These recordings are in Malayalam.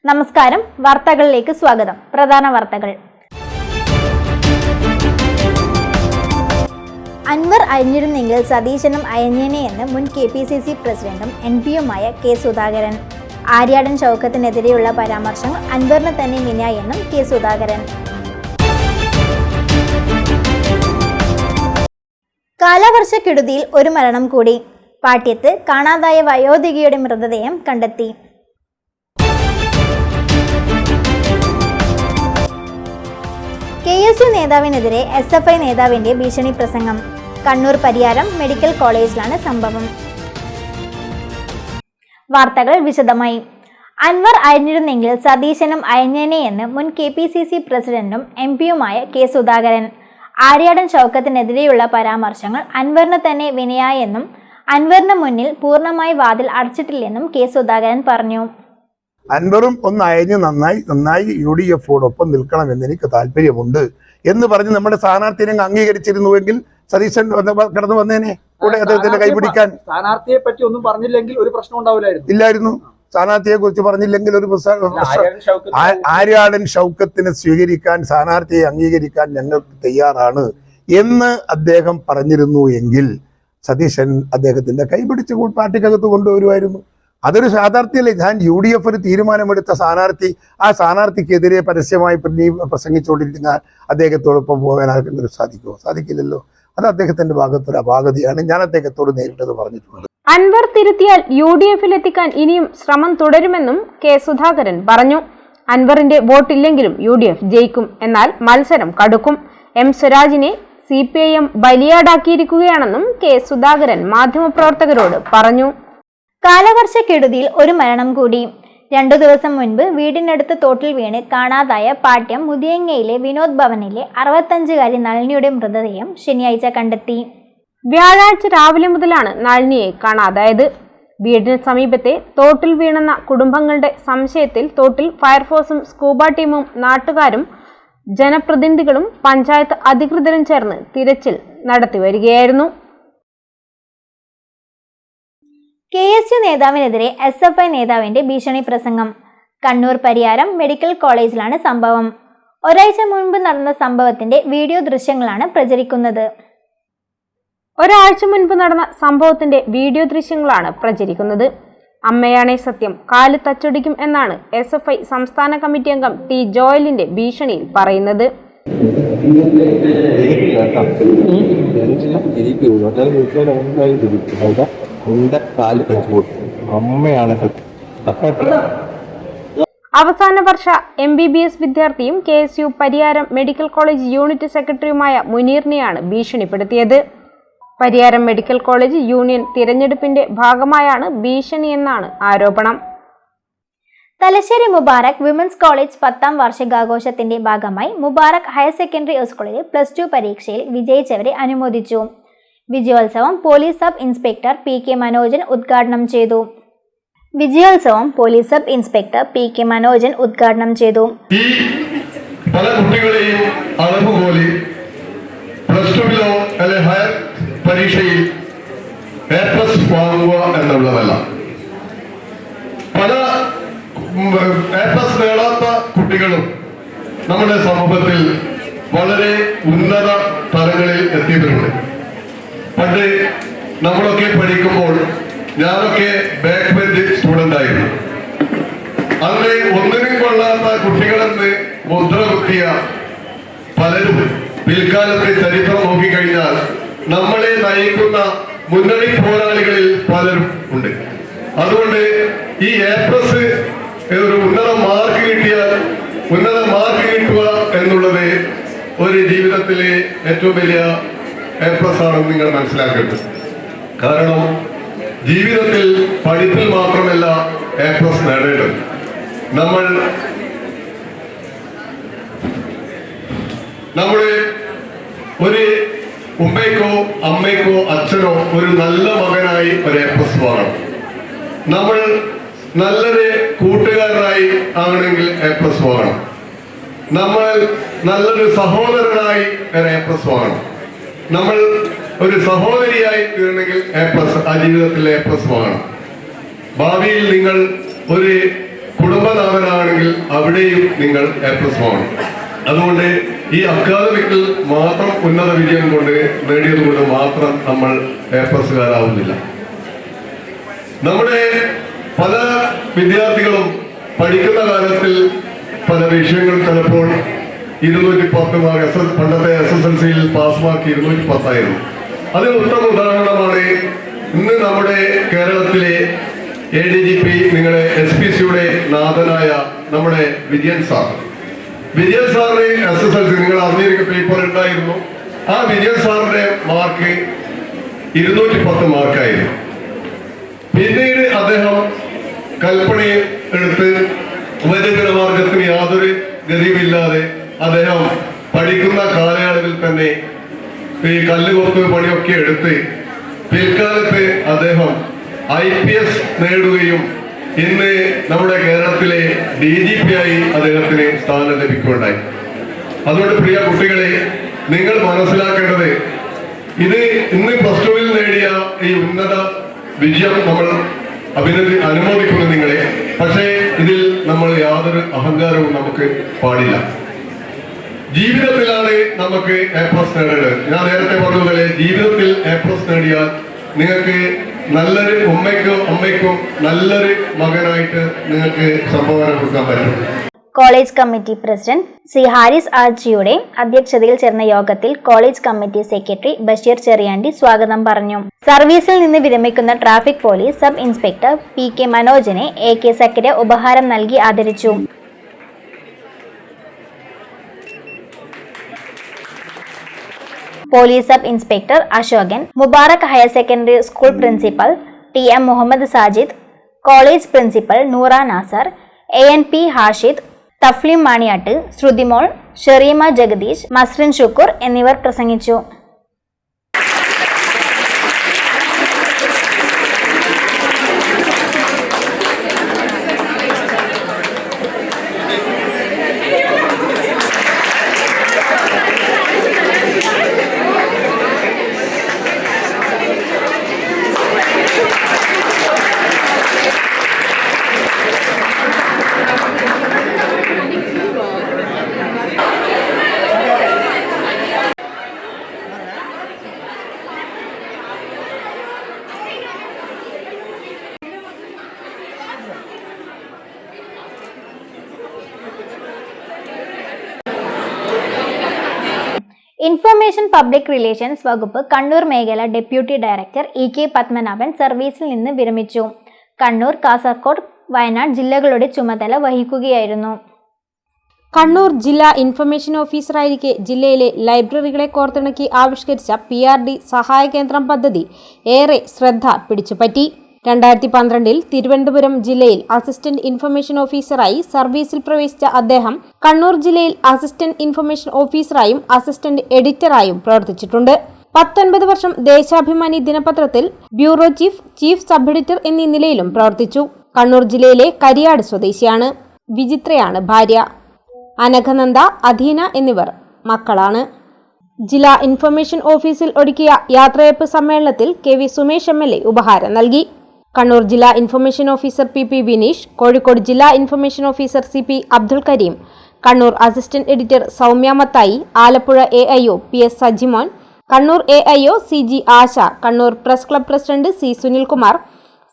നമസ്കാരം, വാർത്തകളിലേക്ക് സ്വാഗതം. പ്രധാന വാർത്തകൾ. അൻവർ അയഞ്ഞിരുന്നെങ്കിൽ സതീശനും അയഞ്ഞേനെയെന്ന് മുൻ KPCC പ്രസിഡന്റും NPയുമായ K. സുധാകരൻ. ആര്യാടൻ ഷൗക്കത്തിനെതിരെയുള്ള പരാമർശങ്ങൾ അൻവറിന് തന്നെ വിനയായെന്നും K. സുധാകരൻ. കാലവർഷക്കെടുതിയിൽ ഒരു മരണം കൂടി. പാട്യത്ത് കാണാതായ വയോധികയുടെ മൃതദേഹം കണ്ടെത്തി. KSU നേതാവിനെതിരെ SFI നേതാവിന്റെ ഭീഷണി പ്രസംഗം. കണ്ണൂർ പരിയാരം മെഡിക്കൽ കോളേജിലാണ് സംഭവം. വാർത്തകൾ വിശദമായി. അൻവർ അയഞ്ഞിരുന്നെങ്കിൽ സതീശനും അയഞ്ഞേനെയെന്ന് മുൻ KPCC പ്രസിഡന്റും MPയുമായ K. സുധാകരൻ. ആര്യാടൻ ഷൗക്കത്തിനെതിരെയുള്ള പരാമർശങ്ങൾ അൻവറിന് തന്നെ വിനയായെന്നും അൻവറിന് മുന്നിൽ പൂർണ്ണമായി വാതിൽ അടച്ചിട്ടില്ലെന്നും K. സുധാകരൻ പറഞ്ഞു. അൻവറും ഒന്ന് അയഞ്ഞ് നന്നായി UDFോടൊപ്പം നിൽക്കണമെന്ന് എനിക്ക് താല്പര്യമുണ്ട് എന്ന് പറഞ്ഞ് നമ്മുടെ സ്ഥാനാർത്ഥിനെ അംഗീകരിച്ചിരുന്നുവെങ്കിൽ സതീശൻ കടന്നു വന്നേനെ കൂടെ അദ്ദേഹത്തിന്റെ കൈപിടിക്കാൻ. സ്ഥാനാർത്ഥിയെ പറ്റി ഒന്നും പറഞ്ഞില്ലെങ്കിൽ ഒരു പ്രശ്നം ഇല്ലായിരുന്നു. സ്ഥാനാർത്ഥിയെ കുറിച്ച് പറഞ്ഞില്ലെങ്കിൽ ഒരു ആര്യാടൻ ഷൗക്കത്തിനെ സ്വീകരിക്കാൻ, സ്ഥാനാർത്ഥിയെ അംഗീകരിക്കാൻ ഞങ്ങൾ തയ്യാറാണ് എന്ന് അദ്ദേഹം പറഞ്ഞിരുന്നു എങ്കിൽ സതീശൻ അദ്ദേഹത്തിന്റെ കൈപിടിച്ച് പാർട്ടിക്കകത്ത് കൊണ്ടുവരുമായിരുന്നു. അതൊരു യാഥാർത്ഥ്യമല്ലേ. ഞാൻ UDF ഒരു തീരുമാനമെടുത്ത സ്ഥാനാർത്ഥി, ആ സ്ഥാനാർത്ഥിക്കെതിരെ പരസ്യമായി പ്രസംഗിച്ചുകൊണ്ടിരിക്കുന്ന അദ്ദേഹത്തോടൊപ്പം പോകാൻ ആർക്കെങ്കിലും സാധിക്കുമോ? സാധിക്കില്ലല്ലോ. അത് അദ്ദേഹത്തിന്റെ ഭാഗത്തൊരു അപാകതയാണ്. ഞാൻ അദ്ദേഹത്തോട് നേരിട്ടത് പറഞ്ഞിട്ടുണ്ട്. അൻവർ തിരുത്തിയാൽ UDFിലെത്തിക്കാൻ ഇനിയും ശ്രമം തുടരുമെന്നും K. സുധാകരൻ പറഞ്ഞു. അൻവറിന്റെ വോട്ടില്ലെങ്കിലും UDF ജയിക്കും, എന്നാൽ മത്സരം കടുക്കും. M. സ്വരാജിനെ CPIM ബലിയാടാക്കിയിരിക്കുകയാണെന്നും K. സുധാകരൻ മാധ്യമപ്രവർത്തകരോട് പറഞ്ഞു. കാലവർഷക്കെടുതിയിൽ ഒരു മരണം കൂടി. 2 ദിവസം മുൻപ് വീടിനടുത്ത് തോട്ടിൽ വീണ് കാണാതായ പാട്യം മുതിയങ്ങയിലെ വിനോദ് ഭവനിലെ 65കാരി നളിനിയുടെ മൃതദേഹം ശനിയാഴ്ച കണ്ടെത്തി. വ്യാഴാഴ്ച രാവിലെ മുതലാണ് നളിനിയെ കാണാതായത്. വീടിന് സമീപത്തെ തോട്ടിൽ വീണെന്ന കുടുംബങ്ങളുടെ സംശയത്തിൽ തോട്ടിൽ ഫയർഫോഴ്സും സ്കൂബ ടീമും നാട്ടുകാരും ജനപ്രതിനിധികളും പഞ്ചായത്ത് അധികൃതരും ചേർന്ന് തിരച്ചിൽ നടത്തി വരികയായിരുന്നു. KSU നേതാവിനെതിരെ SFI നേതാവിന്റെ ഭീഷണി പ്രസംഗം. കണ്ണൂർ പരിയാരം മെഡിക്കൽ കോളേജിലാണ് സംഭവം. ഒരാഴ്ച മുൻപ് നടന്ന സംഭവത്തിന്റെ വീഡിയോ ദൃശ്യങ്ങളാണ് പ്രചരിക്കുന്നത്. അമ്മയാണേ സത്യം, കാല് തച്ചൊടിക്കും എന്നാണ് SFI സംസ്ഥാന കമ്മിറ്റി അംഗം T. ജോയലിന്റെ ഭീഷണിയിൽ പറയുന്നത്. അവസാന വർഷ MBBS വിദ്യാർത്ഥിയും KSU Pariyaram medical college unit സെക്രട്ടറിയുമായ മുനീറിനെയാണ് ഭീഷണിപ്പെടുത്തിയത്. പരിയാരം മെഡിക്കൽ കോളേജ് യൂണിയൻ തിരഞ്ഞെടുപ്പിന്റെ ഭാഗമായാണ് ഭീഷണിയെന്നാണ് ആരോപണം. തലശ്ശേരി മുബാറക് വിമൻസ് കോളേജ് 10ാം വാർഷികാഘോഷത്തിന്റെ ഭാഗമായി മുബാറക് ഹയർ സെക്കൻഡറി സ്കൂളിൽ +2 പരീക്ഷയിൽ വിജയിച്ചവരെ അനുമോദിച്ചു. വിജയോത്സവം police sub inspector PK Manojan ഉദ്ഘാടനം ചെയ്തു. പല കുട്ടികളെയും അളവുപോലെ +2 ഹയർ പരീക്ഷയിൽ A+ വാങ്ങുക എന്നുള്ളതല്ല. പല A+ നേടാത്ത കുട്ടികളും നമ്മുടെ സമൂഹത്തിൽ വളരെ ഉന്നത തലങ്ങളിൽ എത്തിയവരുണ്ട്. പണ്ട് നമ്മളൊക്കെ പഠിക്കുമ്പോൾ ഞാനൊക്കെ ബാക്ക് ബെഞ്ച് സ്റ്റുഡന്റ് ആയിരുന്നു. അന്ന് ഒന്നിനും കൊള്ളാത്ത കുട്ടികളെന്ന് മുദ്ര കുത്തിയ പലരും പിൽക്കാലത്തെ ചരിത്രം നോക്കിക്കഴിഞ്ഞാൽ നമ്മളെ നയിക്കുന്ന മുന്നണി പോരാളികളിൽ പലരും ഉണ്ട്. അതുകൊണ്ട് ഈ A+ ഒരു ഉന്നത മാർക്ക് കിട്ടുക എന്നുള്ളത് ഒരു ജീവിതത്തിലെ ഏറ്റവും വലിയ A+ ആണെന്ന് നിങ്ങൾ മനസ്സിലാക്കേണ്ടത്. കാരണം ജീവിതത്തിൽ പഠിപ്പിൽ മാത്രമല്ല A+ നേടേണ്ടത്. നമ്മുടെ ഒരു ഉമ്മയ്ക്കോ അമ്മയ്ക്കോ അച്ഛനോ ഒരു നല്ല മകനായി ഒരു A+ വാങ്ങണം. നമ്മൾ നല്ലൊരു കൂട്ടുകാരനായി ആണെങ്കിൽ A+ വാങ്ങണം. നമ്മൾ നല്ലൊരു സഹോദരനായി ഒരു A+ വാങ്ങണം. നമ്മൾ ഒരു സഹോദരിയായി തീരണമെങ്കിൽ A+, ആ ജീവിതത്തിൽ A+ വാങ്ങണം. ഭാവിയിൽ നിങ്ങൾ ഒരു കുടുംബനാഥനാണെങ്കിൽ അവിടെയും നിങ്ങൾ A+ വാങ്ങണം. അതുകൊണ്ട് ഈ അക്കാദമിക്കിൽ മാത്രം ഉന്നത വിജയം കൊണ്ട് നേടിയതുകൊണ്ട് മാത്രം നമ്മൾ A+കാരാവുന്നില്ല. നമ്മുടെ പല വിദ്യാർത്ഥികളും പഠിക്കുന്ന കാലത്തിൽ പല വിഷയങ്ങൾ ചിലപ്പോൾ 210 മാർക്ക്, പണ്ടത്തെ SSLC-യിൽ പാസ് മാർക്ക് 210 ആയിരുന്നു. അതിന് ഉത്തമ ഉദാഹരണമാണ് ഇന്ന് നമ്മുടെ കേരളത്തിലെ ADGP, നിങ്ങളുടെ SPCയുടെ നാഥനായ നമ്മുടെ വിജയൻ സാർ. വിജയൻ സാറിന് SSLC നിങ്ങൾ അറിഞ്ഞിരിക്കുന്ന പേപ്പർ ഉണ്ടായിരുന്നു. ആ വിജയൻ സാറിന്റെ മാർക്ക് 210 മാർക്കായിരുന്നു. പിന്നീട് അദ്ദേഹം കൽപ്പണി എടുത്ത് ഉപജീവനമാർഗത്തിന് യാതൊരു ഗതിയുമില്ലാതെ അദ്ദേഹം പഠിക്കുന്ന കാലയളവിൽ തന്നെ ഈ കല്ലുകൊത്ത് പണിയൊക്കെ എടുത്ത് പിൽക്കാലത്ത് അദ്ദേഹം IPS നേടുകയും ഇന്ന് നമ്മുടെ കേരളത്തിലെ DGP ആയി അദ്ദേഹത്തിന് സ്ഥാനം ലഭിക്കുകയുണ്ടായി. അതുകൊണ്ട് പ്രിയ കുട്ടികളെ, നിങ്ങൾ മനസ്സിലാക്കേണ്ടത് ഇത് ഇന്ന് +2-ൽ നേടിയ ഈ ഉന്നത വിജയം നമ്മൾ അനുമോദിക്കുന്നു നിങ്ങളെ. പക്ഷേ ഇതിൽ നമ്മൾ യാതൊരു അഹങ്കാരവും നമുക്ക് പാടില്ല. ജീവിതത്തിലാണ് നമുക്ക് A+ നേടേണ്ടത്. ഞാൻ നേരത്തെ പറഞ്ഞതുപോലെ ജീവിതത്തിൽ A+ നേടിയാൽ നിങ്ങൾക്ക് നല്ലൊരു ഉമ്മയ്ക്കോ അമ്മയ്ക്കോ നല്ലൊരു മകനായിട്ട് നിങ്ങൾക്ക് സംഭാവന കൊടുക്കാൻ പറ്റും. College committee president C Haris ആർജിയുടെ അധ്യക്ഷതയിൽ ചേർന്ന യോഗത്തിൽ college committee secretary Basheer Cheriyandi സ്വാഗതം പറഞ്ഞു. സർവീസിൽ നിന്ന് വിരമിക്കുന്ന traffic police sub inspector PK മനോജിനെ AK സക്കര ഉപഹാരം നൽകി ആദരിച്ചു. Police sub inspector Ashokan, Mubarak higher secondary school principal TM Muhammad Sajid, college principal Noora Nasar, ANP Hashid, Tafleem Maniyatt, Shruthimol, Shereema Jagadeesh, Masrin Shukkur എന്നിവർ പ്രസംഗിച്ചു. ഇൻഫർമേഷൻ പബ്ലിക് റിലേഷൻസ് വകുപ്പ് കണ്ണൂർ മേഖല ഡെപ്യൂട്ടി ഡയറക്ടർ EK പത്മനാഭൻ സർവീസിൽ നിന്ന് വിരമിച്ചു. കണ്ണൂർ, കാസർഗോഡ്, വയനാട് ജില്ലകളുടെ ചുമതല വഹിക്കുകയായിരുന്നു. കണ്ണൂർ ജില്ലാ ഇൻഫർമേഷൻ ഓഫീസറായിരിക്കെ ജില്ലയിലെ ലൈബ്രറികളെ കോർത്തിണക്കി ആവിഷ്കരിച്ച PRD സഹായ കേന്ദ്രം പദ്ധതി ഏറെ ശ്രദ്ധ പിടിച്ചുപറ്റി. 2012-ൽ തിരുവനന്തപുരം ജില്ലയിൽ അസിസ്റ്റന്റ് ഇൻഫർമേഷൻ ഓഫീസറായി സർവീസിൽ പ്രവേശിച്ച അദ്ദേഹം കണ്ണൂർ ജില്ലയിൽ അസിസ്റ്റന്റ് ഇൻഫർമേഷൻ ഓഫീസറായും അസിസ്റ്റന്റ് എഡിറ്ററായും പ്രവർത്തിച്ചിട്ടുണ്ട്. 19 വർഷം ദേശാഭിമാനി ദിനപത്രത്തിൽ bureau chief, chief sub editor എന്നീ നിലയിലും പ്രവർത്തിച്ചു. കണ്ണൂർ ജില്ലയിലെ കരിയാട് സ്വദേശിയാണ്. വിചിത്രയാണ് ഭാര്യ. അനഘനന്ദ, അധീന എന്നിവർ മക്കളാണ്. ജില്ലാ ഇൻഫർമേഷൻ ഓഫീസിൽ ഒരുക്കിയ യാത്രയപ്പ് സമ്മേളനത്തിൽ KV സുമേഷ് MLA ഉപഹാരം നൽകി. കണ്ണൂർ ജില്ലാ information officer PP Vineesh, Kozhikode ജില്ലാ information officer CP Abdul Kareem, Kannur assistant editor Soumya Mathai, Alappuzha AIO PS Sajimon, Kannur AIO CG Asha, Kannur press club president C Sunilkumar,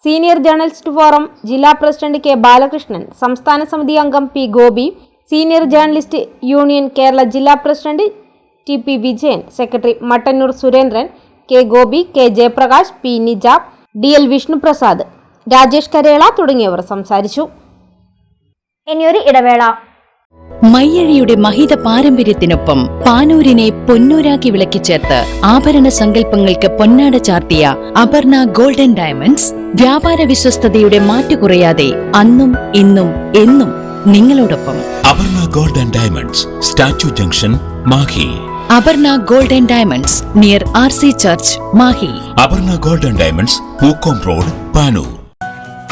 senior journalist forum ജില്ലാ പ്രസിഡന്റ് K ബാലകൃഷ്ണൻ, സംസ്ഥാന സമിതി അംഗം P Gopi, senior journalist union Kerala ജില്ലാ president TP Vijayan, secretary Mattannur Surendran, K Gopi, K Jayaprakash, P Nijab, DL Vishnuprasad, Rajesh Karela തുടങ്ങിയവർ സംസാരിച്ചു. ഇനിയൊരു ഇടവേള. മയ്യഴിയുടെ മഹിത പാരമ്പര്യത്തിനൊപ്പം പാനൂരിനെ പൊന്നൂരാക്കി വിളക്കിച്ചേർത്ത് ആഭരണ സങ്കല്പങ്ങൾക്ക് പൊന്നാട ചാർത്തിയ അപർണ ഗോൾഡൻ ഡയമണ്ട്സ് വ്യാപാര വിശ്വസ്തയുടെ മാറ്റുകുറയാതെ അന്നും ഇന്നും എന്നും നിങ്ങളോടൊപ്പം. Aparna golden diamonds, statue junction, Mahe. Aparna golden diamonds near RC church, Mahe. Aparna golden diamonds, Pookkom road, Panoor.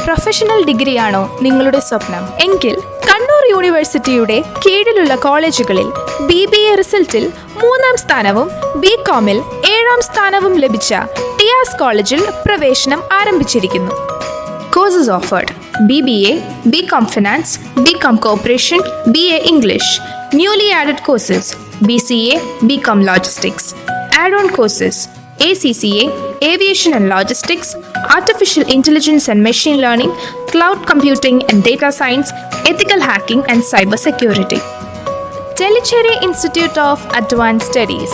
Professional ഡിഗ്രിയാണോ നിങ്ങളുടെ സ്വപ്നം? എങ്കിൽ കണ്ണൂർ യൂണിവേഴ്സിറ്റിയുടെ കീഴിലുള്ള കോളേജുകളിൽ BBA റിസൾട്ടിൽ 3-ാം സ്ഥാനവും BComൽ 7-ാം സ്ഥാനവും ലഭിച്ച ടിയാസ് കോളേജിൽ പ്രവേശനം ആരംഭിച്ചിരിക്കുന്നു. Courses offered: BBA, BCom Finance, BCom Corporation, BA English. Newly added courses: BCA, BCom Logistics. Add-on courses: ACCA, Aviation and Logistics, Artificial Intelligence and Machine Learning, Cloud Computing and Data Science, Ethical Hacking and Cyber Security. Tellicherry Institute of Advanced Studies,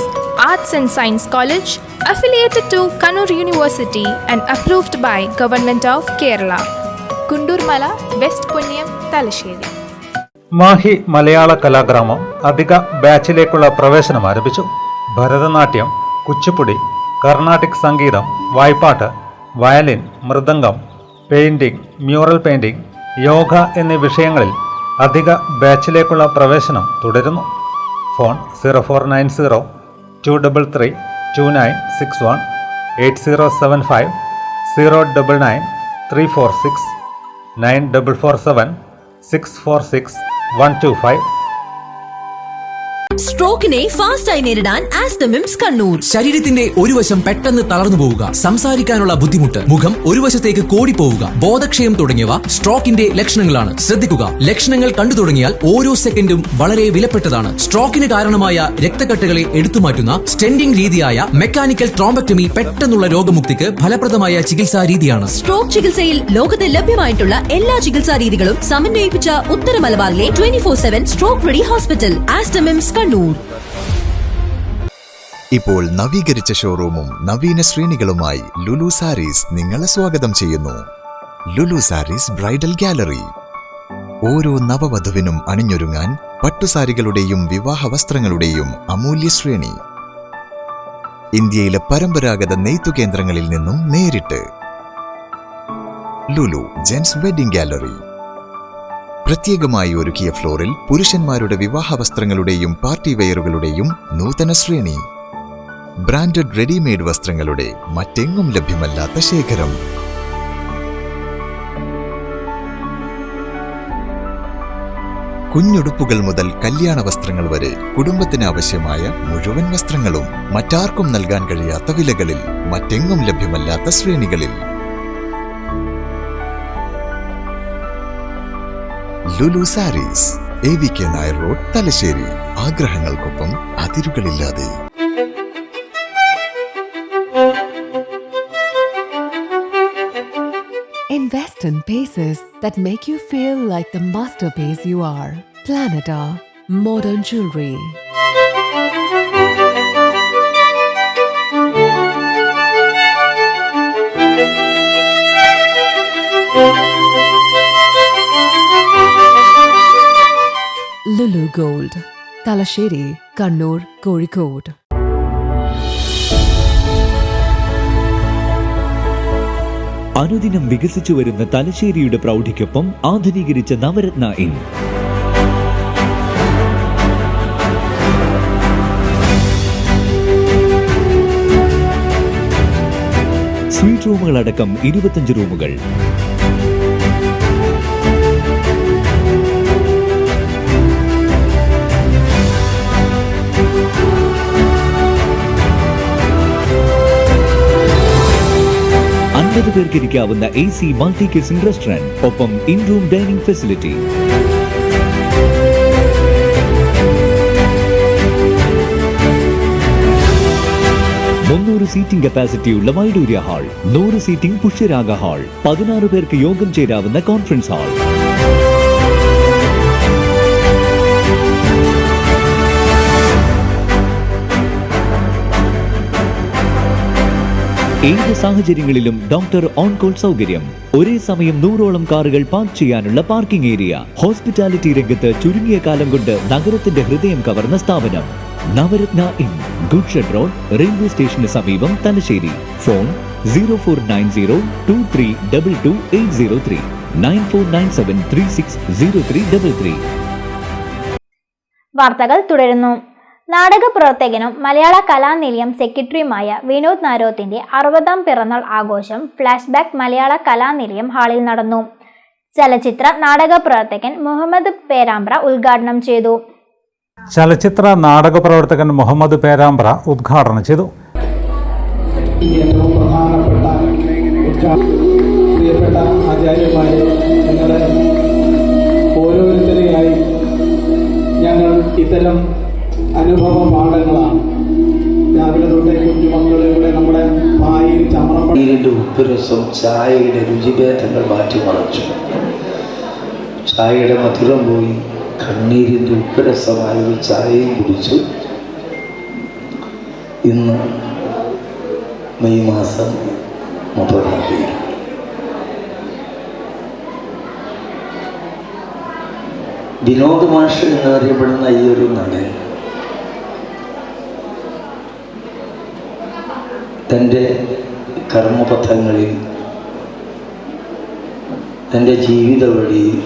Arts and Science College, affiliated to Kannur University and approved by Government of Kerala. Kundurmala, West Punyam, Talasheri. Mahe മലയാള കലാഗ്രാമം അധിക ബാച്ചിലേക്കുള്ള പ്രവേശനം ആരംഭിച്ചു. ഭരതനാട്യം, കുച്ചിപ്പുടി, കർണാട്ടിക് സംഗീതം, വായ്പാട്ട്, violin, mridangam, painting, mural painting, yoga എന്നീ വിഷയങ്ങളിൽ അധിക ബാച്ചിലേക്കുള്ള പ്രവേശനം തുടരുന്നു. ഫോൺ 0490 233 2961 8075 099 346 9447 646 125. സ്ട്രോക്കിനെ ഫാസ്റ്റായി നേരിടാൻ ആസ്റ്റമിംസ് കണ്ണൂർ. ശരീരത്തിന്റെ ഒരു വശം പെട്ടെന്ന് തളർന്നു പോവുക, സംസാരിക്കാനുള്ള ബുദ്ധിമുട്ട്, മുഖം ഒരു വശത്തേക്ക് കോടിപ്പോവുക, ബോധക്ഷയം തുടങ്ങിയവ സ്ട്രോക്കിന്റെ ലക്ഷണങ്ങളാണ്. ശ്രദ്ധിക്കുക, ലക്ഷണങ്ങൾ കണ്ടു തുടങ്ങിയാൽ ഓരോ സെക്കൻഡും വളരെ വിലപ്പെട്ടതാണ്. സ്ട്രോക്കിന് കാരണമായ രക്തക്കെട്ടുകളെ എടുത്തുമാറ്റുന്ന സ്റ്റെൻഡിംഗ് രീതിയായ മെക്കാനിക്കൽ ട്രോംബക്ടമി പെട്ടെന്നുള്ള രോഗമുക്തിക്ക് ഫലപ്രദമായ ചികിത്സാ രീതിയാണ്. സ്ട്രോക്ക് ചികിത്സയിൽ ലോകത്തിൽ ലഭ്യമായിട്ടുള്ള എല്ലാ ചികിത്സാ രീതികളും സമന്വയിപ്പിച്ച ഉത്തര മലബാറിലെ 24/7 stroke ready hospital Aster MIMS Kannur. ഇപ്പോൾ നവീകരിച്ച ഷോറൂമും നവീന ശ്രേണികളുമായി ലുലു സാരീസ് നിങ്ങളെ സ്വാഗതം ചെയ്യുന്നു. Lulu sarees bridal gallery. ഓരോ നവവധുവിനും അണിഞ്ഞൊരുങ്ങാൻ പട്ടുസാരികളുടെയും വിവാഹ വസ്ത്രങ്ങളുടെയും അമൂല്യ ശ്രേണി. ഇന്ത്യയിലെ പരമ്പരാഗത നെയ്ത്തു കേന്ദ്രങ്ങളിൽ നിന്നും നേരിട്ട്. Lulu gents wedding gallery. പ്രത്യേകമായി ഒരുക്കിയ ഫ്ലോറിൽ പുരുഷന്മാരുടെ വിവാഹ വസ്ത്രങ്ങളുടെയും പാർട്ടി വെയറുകളുടെയും നൂതന ശ്രേണി. ബ്രാൻഡഡ് റെഡിമെയ്ഡ് വസ്ത്രങ്ങളുടെ മറ്റെങ്ങും ലഭ്യമല്ലാത്ത ശേഖരം. കുഞ്ഞുടുപ്പുകൾ മുതൽ കല്യാണ വസ്ത്രങ്ങൾ വരെ കുടുംബത്തിന് ആവശ്യമായ മുഴുവൻ വസ്ത്രങ്ങളും മറ്റാർക്കും നൽകാൻ കഴിയാത്ത വിലകളിൽ, മറ്റെങ്ങും ലഭ്യമല്ലാത്ത ശ്രേണികളിൽ. Lulu sarees, AVK Nair road, Thalassery. ആഗ്രഹങ്ങൾക്കൊപ്പം അതിരുകളില്ലാതെ. Invest in pieces that make you feel like the masterpiece you are. Planeta Modern Jewelry. Lulu Gold, Talasheri, Kannur, Kozhikode. അനുദിനം വികസിച്ചു വരുന്ന തലശ്ശേരിയുടെ പ്രൗഢിക്കൊപ്പം ആധുനീകരിച്ച നവരത്ന ഇൻ. സ്വീറ്റ് റൂമുകളടക്കം 25 റൂമുകൾ. പേർക്ക് ഇരിക്കാവുന്ന AC മൾട്ടി കിച്ചൺ റെസ്റ്റോറന്റ്, ഒപ്പം in room dining facility. Seating കപ്പാസിറ്റിയുള്ള Vaidoorya hall, 100 seating Pushyaraga hall, 16 പേർക്ക് യോഗം ചേരാവുന്ന കോൺഫറൻസ് ഹാൾ. ഏത് സാഹചര്യങ്ങളിലും ഡോക്ടർ ഓൺ കോൾ സൗകര്യം. ഒരേ സമയം 100ഓളം കാറുകൾ പാർക്ക് ചെയ്യാനുള്ള പാർക്കിംഗ് ഏരിയ. ഹോസ്പിറ്റാലിറ്റി രംഗത്ത് ചുരുങ്ങിയ കാലം കൊണ്ട് നഗരത്തിന്റെ ഹൃദയം കവർന്ന സ്ഥാപനം Navaratna inn, goods shed road, railway സ്റ്റേഷന് സമീപം, തലശ്ശേരി. ഫോൺ 049023228803 9497360333. വാർത്തകൾ തുടരുന്നു. നാടക പ്രവർത്തകനും മലയാള കലാനിലയം സെക്രട്ടറിയുമായ വിനോദ് നാരോത്തിന്റെ 60ാം പിറന്നാൾ ആഘോഷം ഫ്ലാഷ് ബാക്ക് മലയാള കലാനിലയം ഹാളിൽ നടന്നു. ചലച്ചിത്ര നാടക പ്രവർത്തകൻ മുഹമ്മദ് പേരാമ്പ്ര ഉദ്ഘാടനം ചെയ്തു. ചലച്ചിത്ര നാടക പ്രവർത്തകൻ മുഹമ്മദ് പേരാമ്പ്ര ഉദ്ഘാടനം ചെയ്തു. പ്രിയപ്പെട്ട ആചാര്യന്മാരെ, നിങ്ങളെ ഓരോരുത്തരെയായി ഞങ്ങൾ ഇത്തരം അനുഭവ പാഠങ്ങളാണ്. രാവിലെ തൊട്ടേ കുഞ്ഞുമക്കളിലൂടെ നമ്മുടെ പായിൽ ചമറപ്പീരിൻ്റെ ഉപ്പുരസം ചായയുടെ രുചിഭേദങ്ങൾ മാറ്റിമറിച്ചു. ചായയുടെ മധുരം പോയി കണ്ണീരിൻ്റെ ഉപ്പുരസമായ ഒരു ചായയും കുടിച്ചു. ഇന്ന് മെയ് മാസം 30-ാം തീയതി വിനോദ് മാഷ് എന്നറിയപ്പെടുന്ന ഈ ഒരു നടൻ തൻ്റെ കർമ്മപഥങ്ങളിൽ, തൻ്റെ ജീവിത വഴിയിൽ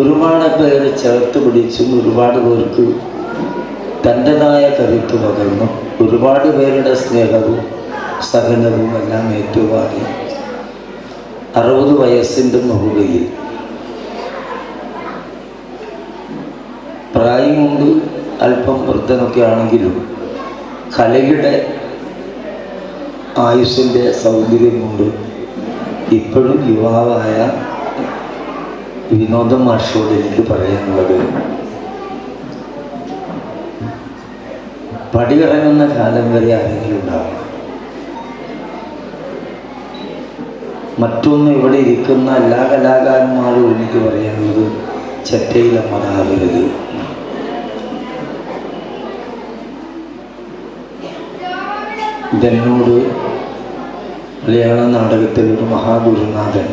ഒരുപാട് പേരെ ചേർത്ത് പിടിച്ചും ഒരുപാട് പേർക്ക് തൻ്റെതായ കരുത്ത് പകർന്നും ഒരുപാട് പേരുടെ സ്നേഹവും സഹനവും എല്ലാം ഏറ്റുവാങ്ങി 60 വയസ്സിൻ്റെ മുകളിൽ പ്രായം കൊണ്ട് അല്പം വൃദ്ധനൊക്കെ ആണെങ്കിലും കലയുടെ ആയുസ്സിൻ്റെ സൗന്ദര്യം കൊണ്ട് ഇപ്പോഴും യുവാവായ വിനോദ മാഷോട് എനിക്ക് പറയാനുള്ളത്, പടിയിറങ്ങുന്ന കാലം വരെ ആരെങ്കിലും ഉണ്ടാവണം. മറ്റൊന്ന് ഇവിടെ ഇരിക്കുന്ന എല്ലാ കലാകാരന്മാരും എനിക്ക് പറയാനുള്ളത്, ചെറ്റയിലമ്മതാകരുത്. ഇതെന്നോട് മലയാള നാടകത്തിൽ ഒരു മഹാഗുരുനാഥൻ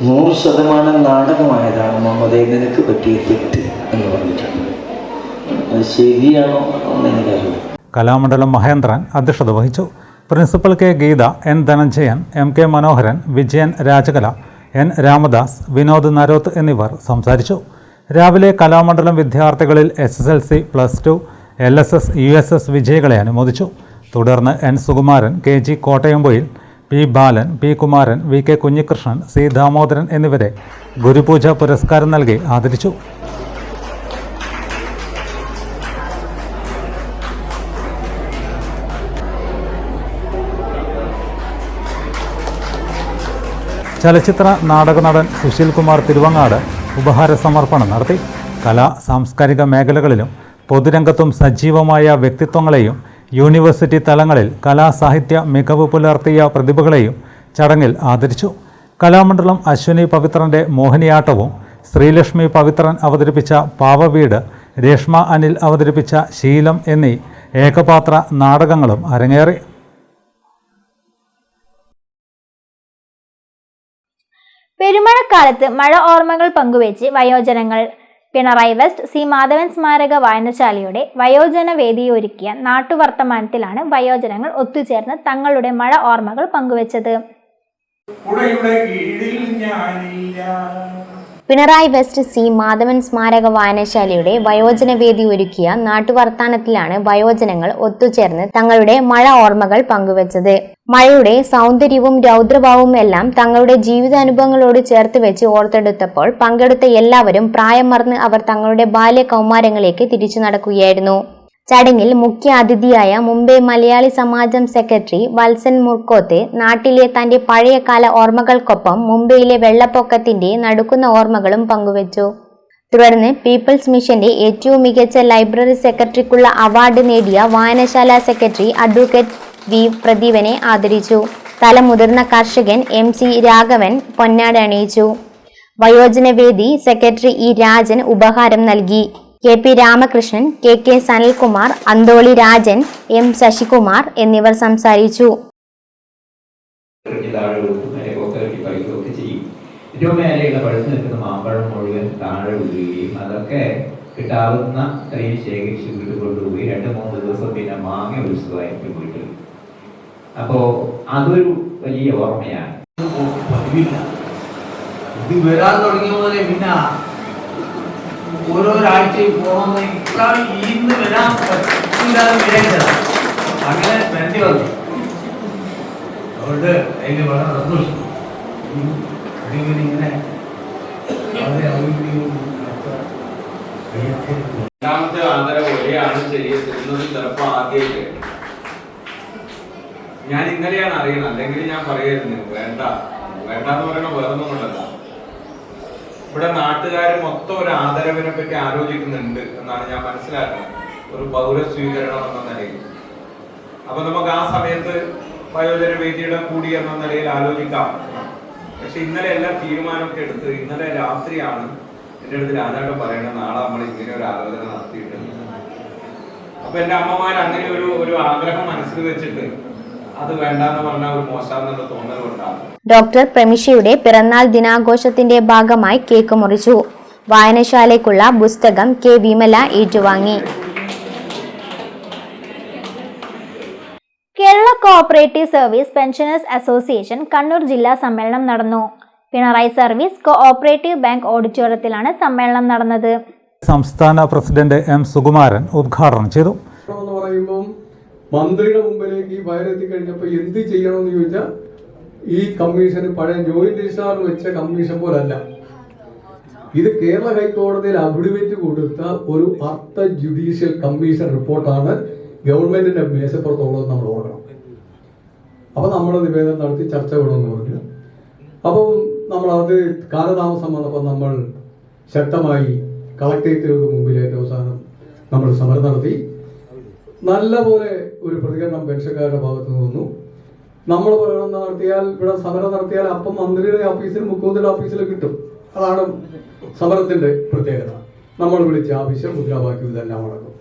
100% നാടകമായതാണ് മുഹമ്മദേ നിനക്ക് പറ്റിയ തെറ്റ് എന്ന് പറഞ്ഞിട്ടുണ്ട്. അത് ശരിയാണോ എന്ന് എനിക്കറിയാം. കലാമണ്ഡലം മഹേന്ദ്രൻ അധ്യക്ഷത വഹിച്ചു. Principal K Geetha, N Dhananjayan, M K Manoharan, Vijayan Rajakala, N Ramadas, Vinod Naroth എന്നിവർ സംസാരിച്ചു. രാവിലെ കലാമണ്ഡലം വിദ്യാർത്ഥികളിൽ SSLC, +2, LSS, USS വിജയികളെ അനുമോദിച്ചു. തുടർന്ന് N സുകുമാരൻ, KG കോട്ടയംപൊയിൽ, P ബാലൻ, P Kumaran, VK Kunhikrishnan, C Damodaran എന്നിവരെ ഗുരുപൂജ പുരസ്കാരം നൽകി ആദരിച്ചു. ചലച്ചിത്ര നാടക നടൻ സുശീൽ കുമാർ തിരുവങ്ങാട് ഉപഹാര സമർപ്പണം നടത്തി. കലാ സാംസ്കാരിക മേഖലകളിലും പൊതുരംഗത്തും സജീവമായ വ്യക്തിത്വങ്ങളെയും യൂണിവേഴ്സിറ്റി തലങ്ങളിൽ കലാസാഹിത്യ മികവ് പുലർത്തിയ പ്രതിഭകളെയും ചടങ്ങിൽ ആദരിച്ചു. കലാമണ്ഡലം അശ്വിനി പവിത്രൻ്റെ മോഹിനിയാട്ടവും, ശ്രീലക്ഷ്മി പവിത്രൻ അവതരിപ്പിച്ച പാവവീട്, രേഷ്മ അനിൽ അവതരിപ്പിച്ച ശീലം എന്നീ ഏകപാത്ര നാടകങ്ങളും അരങ്ങേറി. പെരുമഴക്കാലത്ത് മഴ ഓർമ്മകൾ പങ്കുവെച്ച് വയോജനങ്ങൾ. പിണറായി വെസ്റ്റ് സി മാധവൻ സ്മാരക വായനശാലയുടെ വയോജന വേദിയൊരുക്കിയ നാട്ടുവർത്തമാനത്തിലാണ് വയോജനങ്ങൾ ഒത്തുചേർന്ന് തങ്ങളുടെ മഴ ഓർമ്മകൾ പങ്കുവച്ചത്. പിണറായി വെസ്റ്റ് സി മാധവൻ സ്മാരക വായനശാലയുടെ വയോജന വേദി ഒരുക്കിയ നാട്ടുവർത്താനത്തിലാണ് വയോജനങ്ങൾ ഒത്തുചേർന്ന് തങ്ങളുടെ മഴ ഓർമ്മകൾ പങ്കുവച്ചത്. മഴയുടെ സൗന്ദര്യവും രൗദ്രഭാവവും എല്ലാം തങ്ങളുടെ ജീവിതാനുഭവങ്ങളോട് ചേർത്ത് വെച്ച് ഓർത്തെടുത്തപ്പോൾ പങ്കെടുത്ത എല്ലാവരും പ്രായം മറന്ന് അവർ തങ്ങളുടെ ബാല്യ കൗമാരങ്ങളിലേക്ക് തിരിച്ചു നടക്കുകയായിരുന്നു. ചടങ്ങിൽ മുഖ്യ അതിഥിയായ മുംബൈ മലയാളി സമാജം സെക്രട്ടറി വത്സൻ മുർക്കോത്ത് നാട്ടിലെ തന്റെ പഴയകാല ഓർമ്മകൾക്കൊപ്പം മുംബൈയിലെ വെള്ളപ്പൊക്കത്തിന്റെ നടുക്കുന്ന ഓർമ്മകളും പങ്കുവച്ചു. തുടർന്ന് പീപ്പിൾസ് മിഷന്റെ ഏറ്റവും മികച്ച ലൈബ്രറി സെക്രട്ടറിക്കുള്ള അവാർഡ് നേടിയ വായനശാല സെക്രട്ടറി അഡ്വക്കേറ്റ് വി പ്രദീപനെ ആദരിച്ചു. തലമുതിർന്ന കർഷകൻ MC രാഘവൻ പൊന്നാട അണിയിച്ചു. വയോജനവേദി സെക്രട്ടറി E രാജൻ ഉപഹാരം നൽകി. KP Ramakrishnan, KK Sanalkumar, Antholi Rajan, M Sasikumar എന്നിവർ സംസാരിച്ചു. ഏറ്റവും മേലെയുള്ള പഴുത്ത് നിൽക്കുന്ന മാമ്പഴം മുഴുവൻ താഴെ വീഴുകയും അതൊക്കെ കിട്ടാവുന്ന അത്രയും ശേഖരിച്ച് വീട്ടിൽ കൊണ്ടുപോയി 2-3 ദിവസം പിന്നെ മാങ്ങ ഉത്സവമായിട്ട് വീട്ടിൽ. അപ്പോ അതൊരു വലിയ ഓർമ്മയാണ്. ഇത് വരാൻ തുടങ്ങിയ പോലെ പിന്നെ ഓരോരാഴ്ചയും പോകണമെന്ന് ഇന്ന് വരാൻ പറ്റില്ലാതെ വിചാരിച്ചതാണ്. അങ്ങനെ വേണ്ടി വന്നു. അതുകൊണ്ട് അതിന് വളരെ സന്തോഷം. ഇങ്ങനെ രണ്ടാമത്തെ ആദരവ് ഒരേയാണ് ശരീരത്തിൽ ചിലപ്പോൾ ആദ്യമൊക്കെ ഞാൻ ഇന്നലെയാണ് അറിയുന്നത്, അല്ലെങ്കിൽ ഞാൻ പറയായിരുന്നു വേണ്ട എന്ന് പറയണ വേറൊന്നും കൊണ്ടല്ല. ഇവിടെ നാട്ടുകാർ മൊത്തം ഒരു ആദരവിനെ പറ്റി ആലോചിക്കുന്നുണ്ട് എന്നാണ് ഞാൻ മനസ്സിലാക്കുന്നത്, ഒരു പൗരസ്വീകരണം എന്ന നിലയിൽ. അപ്പൊ നമുക്ക് ആ സമയത്ത് വയോജന വേദിയുടെ കൂടി എന്ന നിലയിൽ ആലോചിക്കാം. പക്ഷെ ഇന്നലെ എല്ലാം തീരുമാനമൊക്കെ എടുത്ത് ഇന്നലെ രാത്രിയാണ് എൻ്റെ അടുത്ത് രാജാട്ട് പറയണത്, നാളെ നമ്മൾ ഇങ്ങനെ ഒരു ആലോചന നടത്തിയിട്ടുണ്ട്. അപ്പൊ എൻ്റെ അമ്മമാർ അങ്ങനെ ഒരു ആഗ്രഹം മനസ്സിൽ വെച്ചിട്ട് അത് വേണ്ടെന്ന് പറഞ്ഞ ഒരു മോശമെന്നുള്ള തോന്നൽ കൊണ്ടാണ്. ഡോക്ടർ പ്രമിഷയുടെ പിറന്നാൾ ദിനാഘോഷത്തിന്റെ ഭാഗമായി കേക്ക് മുറിച്ചു. വായനശാലയ്ക്കുള്ള പുസ്തകം കെ വിമല ഏറ്റുവാങ്ങി. Kerala cooperative service pensioners association Kannur ജില്ലാ സമ്മേളനം നടന്നു. പിണറായി സർവീസ് കോഓപ്പറേറ്റീവ് ബാങ്ക് ഓഡിറ്റോറിയത്തിലാണ് സമ്മേളനം നടന്നത്. സംസ്ഥാന പ്രസിഡന്റ് എം സുകുമാരൻ ഉദ്ഘാടനം ചെയ്തു. മന്ത്രിയുടെ മുമ്പിലേക്ക് ഈ വയറെത്തി കഴിഞ്ഞപ്പോൾ എന്ത് ചെയ്യണമെന്ന് ചോദിച്ചാൽ ഈ കമ്മീഷൻ പഴയ ജോയിന്റ് രജിസ്ട്രാർ വെച്ച കമ്മീഷൻ പോലല്ല. ഇത് കേരള ഹൈക്കോടതിയിൽ അഫിഡവിറ്റ് കൊടുത്ത ഒരു അർത്ഥ ജുഡീഷ്യൽ കമ്മീഷൻ റിപ്പോർട്ടാണ് ഗവൺമെന്റിന്റെ മേശപ്പുറത്തുള്ളത് നമ്മൾ ഓർക്കണം. അപ്പൊ നമ്മൾ നിവേദനം നടത്തി ചർച്ച വേണമെന്ന് പറഞ്ഞു. അപ്പം നമ്മളത് കാലതാമസം വന്നപ്പോൾ നമ്മൾ ശക്തമായി കളക്ടറേറ്റുകൾക്ക് മുമ്പിൽ ഏറ്റവും അവസാനം നമ്മൾ സമരം നടത്തി. നല്ലപോലെ ഒരു പ്രതികരണം പെൻഷൻകാരുടെ ഭാഗത്ത് നിന്ന് വന്നു. നമ്മൾ പ്രകടനം നടത്തിയാൽ, ഇവിടെ സമരം നടത്തിയാൽ അപ്പം മന്ത്രിയുടെ ഓഫീസിൽ മുഖ്യമന്ത്രിയുടെ ഓഫീസിൽ കിട്ടും. അതാണ് സമരത്തിന്റെ പ്രത്യേകത. നമ്മൾ വിളിച്ച ആവശ്യം മുദ്രാവാക്യം ഇതെല്ലാം നടക്കും.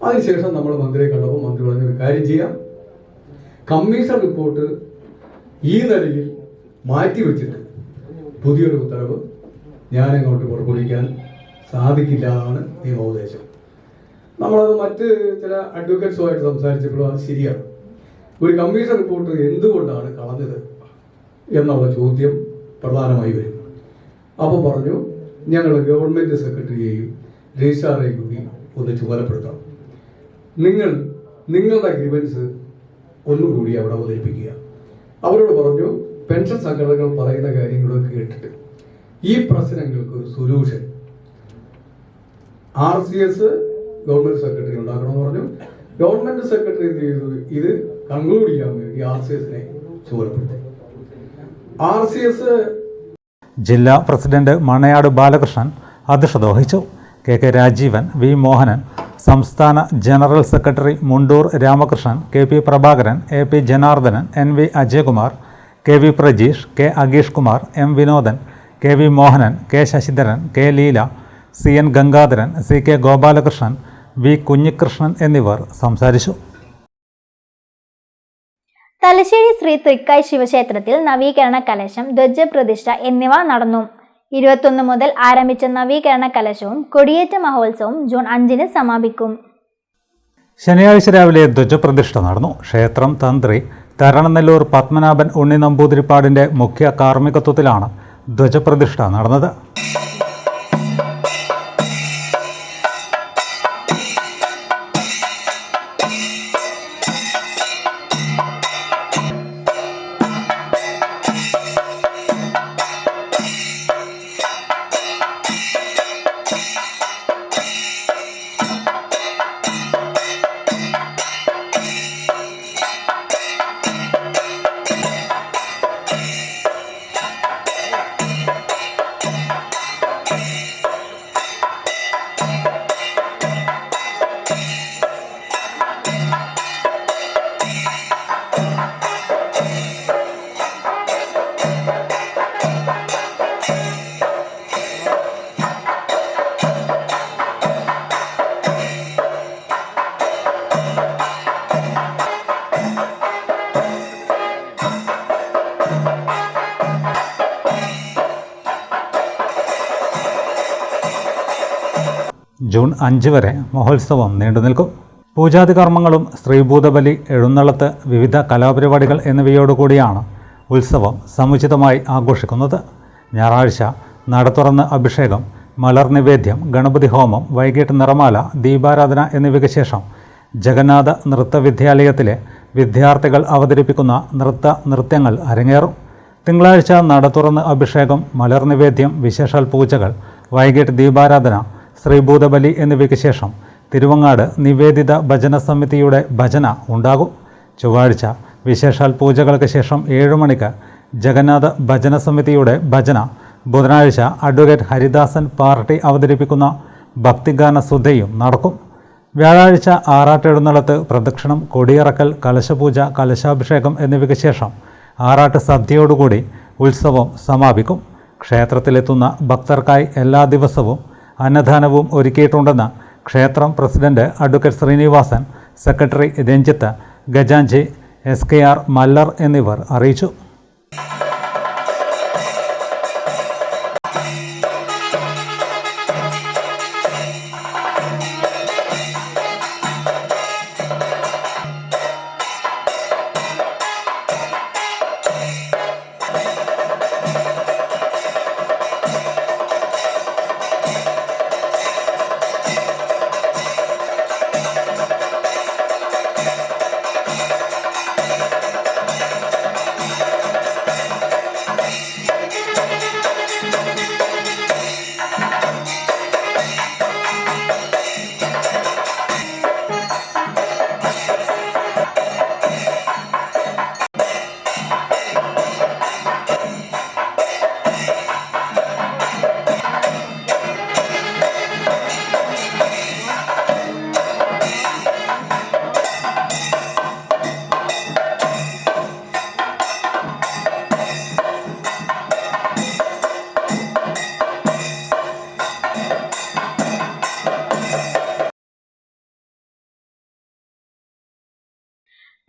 അതിനുശേഷം നമ്മൾ മന്ത്രിയെ കണ്ടപ്പോൾ മന്ത്രി പറഞ്ഞൊരു കാര്യം ചെയ്യാം, കമ്മീഷൻ റിപ്പോർട്ട് ഈ നിലയിൽ മാറ്റിവെച്ചിട്ട് പുതിയൊരു ഉത്തരവ് ഞാനങ്ങോട്ട് പുറപ്പെടുവിക്കാൻ സാധിക്കില്ല എന്നാണ് നിയമോപദേശം. നമ്മളത് മറ്റ് ചില അഡ്വക്കേറ്റ്സുമായിട്ട് സംസാരിച്ചപ്പോഴും അത് ശരിയാണ്. ഒരു കമ്മീഷൻ റിപ്പോർട്ട് എന്തുകൊണ്ടാണ് കളഞ്ഞത് എന്നുള്ള ചോദ്യം പ്രധാനമായി വരും. അപ്പോൾ പറഞ്ഞു, ഞങ്ങൾ ഗവൺമെന്റ് സെക്രട്ടറിയെയും രജിസ്ട്രാറേയും കൂടി ഒന്ന് ചുമതലപ്പെടുത്തണം. നിങ്ങളുടെ ഗ്രീവൻസ് ഒന്നുകൂടി അവിടെ അവതരിപ്പിക്കുക. അവരോട് പറഞ്ഞു, പെൻഷൻ സംഘടനകൾ പറയുന്ന കാര്യങ്ങളൊക്കെ കേട്ടിട്ട് ഈ പ്രശ്നങ്ങൾക്ക് ഒരു സൊല്യൂഷൻ RCS ഗവൺമെന്റ് സെക്രട്ടറി ഉണ്ടാക്കണമെന്ന് പറഞ്ഞു. ഗവൺമെന്റ് സെക്രട്ടറി എന്ത് ചെയ്തു, ഇത് കൺക്ലൂഡ് ചെയ്യാൻ വേണ്ടി RCSനെ ചുമതലപ്പെടുത്തി. RCS ജില്ലാ പ്രസിഡന്റ് മണയാട് ബാലകൃഷ്ണൻ അധ്യക്ഷത വഹിച്ചു. കെ രാജീവൻ, വി മോഹനൻ, സംസ്ഥാന general secretary Mundoor Ramakrishnan, KP Prabhakaran, AP Janardhanan, NV Ajayakumar, KV Prajeesh, K Ageesh Kumar, M Vinodan, KV Mohanan, K Sasidharan, K Leela, CN Gangadharan, CK Gopalakrishnan, V Kunhikrishnan എന്നിവർ സംസാരിച്ചു. തലശ്ശേരി ശ്രീ തൃക്കായ് ശിവക്ഷേത്രത്തിൽ നവീകരണ കലശം, ധ്വജപ്രതിഷ്ഠ എന്നിവ നടന്നു. 21 മുതൽ ആരംഭിച്ച നവീകരണ കലശവും കൊടിയേറ്റ മഹോത്സവം ജൂൺ 5 സമാപിക്കും. ശനിയാഴ്ച രാവിലെ ധ്വജപ്രതിഷ്ഠ നടന്നു. ക്ഷേത്രം തന്ത്രി തരണനെല്ലൂർ പത്മനാഭൻ ഉണ്ണി നമ്പൂതിരിപ്പാടിന്റെ മുഖ്യ കാർമ്മികത്വത്തിലാണ് ധ്വജപ്രതിഷ്ഠ നടന്നത്. ജൂൺ 5 വരെ മഹോത്സവം നീണ്ടുനിൽക്കും. പൂജാതി കർമ്മങ്ങളും സ്ത്രീഭൂതബലി, എഴുന്നള്ളത്ത്, വിവിധ കലാപരിപാടികൾ എന്നിവയോടുകൂടിയാണ് ഉത്സവം സമുചിതമായി ആഘോഷിക്കുന്നത്. ഞായറാഴ്ച നട തുറന്ന് അഭിഷേകം, മലർ നിവേദ്യം, ഗണപതി ഹോമം, വൈകിട്ട് നിറമാല, ദീപാരാധന എന്നിവയ്ക്ക് ശേഷം ജഗന്നാഥ നൃത്തവിദ്യാലയത്തിലെ വിദ്യാർത്ഥികൾ അവതരിപ്പിക്കുന്ന നൃത്യങ്ങൾ അരങ്ങേറും. തിങ്കളാഴ്ച നട തുറന്ന് അഭിഷേകം, മലർ നിവേദ്യം, വിശേഷാൽ പൂജകൾ, വൈകിട്ട് ദീപാരാധന, ശ്രീഭൂതബലി എന്നിവയ്ക്ക് ശേഷം തിരുവങ്ങാട് നിവേദിത ഭജന സമിതിയുടെ ഭജന ഉണ്ടാകും. ചൊവ്വാഴ്ച വിശേഷാൽ പൂജകൾക്ക് ശേഷം 7 മണിക്ക് ജഗന്നാഥ ഭജന സമിതിയുടെ ഭജന, ബുധനാഴ്ച അഡ്വക്കേറ്റ് ഹരിദാസൻ പാർട്ടി അവതരിപ്പിക്കുന്ന ഭക്തിഗാന സുധയും നടക്കും. വ്യാഴാഴ്ച ആറാട്ടെഴുന്നള്ളത്ത്, പ്രദക്ഷിണം, കൊടിയിറക്കൽ, കലശപൂജ, കലശാഭിഷേകം എന്നിവയ്ക്ക് ശേഷം ആറാട്ട് സദ്യയോടുകൂടി ഉത്സവം സമാപിക്കും. ക്ഷേത്രത്തിലെത്തുന്ന ഭക്തർക്കായി എല്ലാ ദിവസവും അന്നദാനവും ഒരുക്കിയിട്ടുണ്ടെന്ന് ക്ഷേത്രം president advocate Srinivasan, secretary Ranjith, ഖജാൻജി SKR മല്ലർ എന്നിവർ അറിയിച്ചു.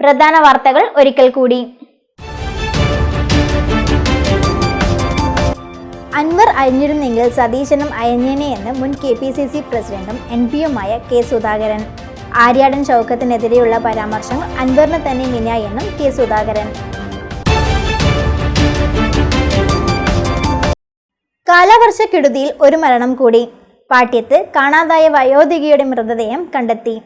പ്രധാന വാർത്തകൾ ഒരിക്കൽ കൂടി. അൻവർ അയഞ്ഞിരുന്നെങ്കിൽ സതീശനും അയഞ്ഞേനെ എന്ന് മുൻ KPCC പ്രസിഡന്റും MP-യുമായ K. സുധാകരൻ. ആര്യാടൻ ഷൗക്കത്തിനെതിരെയുള്ള പരാമർശങ്ങൾ അൻവറിന് തന്നെ വിനയായെന്നും K. സുധാകരൻ. കാലവർഷക്കെടുതിയിൽ ഒരു മരണം കൂടി. പാട്യത്ത് കാണാതായ വയോധികയുടെ മൃതദേഹം കണ്ടെത്തി.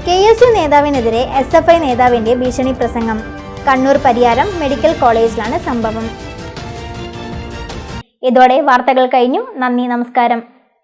KSU നേതാവിനെതിരെ SFI നേതാവിന്റെ ഭീഷണി പ്രസംഗം. കണ്ണൂർ പരിയാരം മെഡിക്കൽ കോളേജിലാണ് സംഭവം. ഇതോടെ വാർത്തകൾ കഴിഞ്ഞു. നന്ദി, നമസ്കാരം.